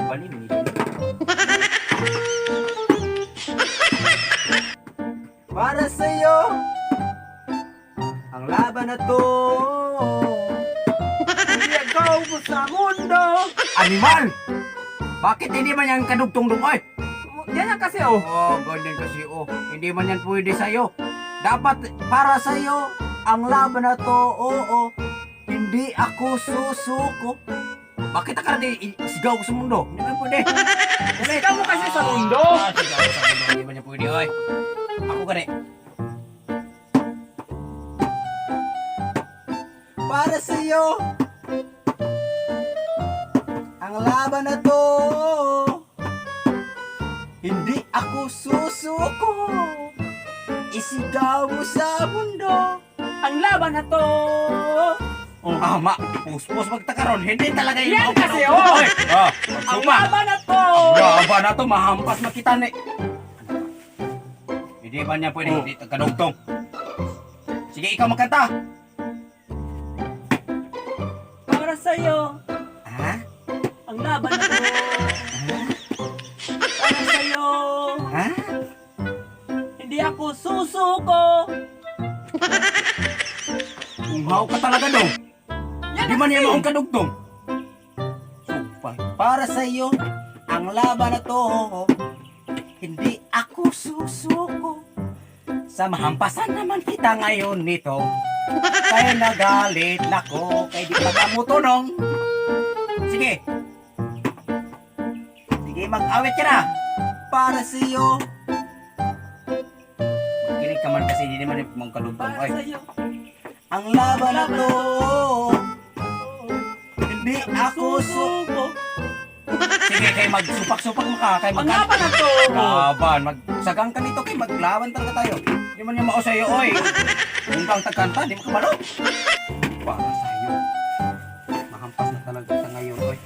Balin ni. Para sa'yo ang laban na to. Hindi ikaw mo sa mundo. Animal! Bakit hindi man yan kadugtong-dung? Oy! Yan yan kasi oh. Oh, ganyan kasi oh. Hindi man yan pwede sa'yo. Dapat para sa'yo ang laban na to. Oo. Hindi ako susuko. Bakit ka natin sigaw ko sa mundo? Hindi man pwede. Sigaw mo kasi sa mundo. Sigaw ko sa mundo. Hindi man yan pwede. Oy. Ako gani. Para sa'yo ang laban na to. Hindi ako susuko. Isigaw mo sa mundo Ang laban na to. Ama, puspos magtakaron. Hindi talaga yung Yan mga kasi, panahon. oh. Oy, Ang magsupa. laban na to. Laban na to, mahampas makita ni. Hindi man niya pwede, hindi kadugtong. Sige, ikaw magkanta. Para sa'yo. Ha? Ang laban na to. Para sa'yo. Ha? Hindi ako susuko. Uhaw ka talaga daw. Hindi man niya maong kadugtong. Sumpay. Para sa'yo, ang laban na to. Hindi ako susuko. Sa mahampasan naman kita ngayon nito. Kaya nagalit nako, kay di pa kamutunong. Sige. Sige, mag-awit ka na. Para sa'yo. Makinig ka man kasi hindi naman yung mong kadugtong. Para Oy. sa'yo. Ang laban na to. Hindi ako Susuko. Sige, kay magsupak-supak mo ka. Kay Ang laban na to. Laban. Magsagang ka nito, kay maglaban talaga tayo. Hindi man niya mao sa'yo, oy. Kung kang tagkanta, di mo kabalo. Para sa'yo. Mahampas na talaga sa ngayon, oy.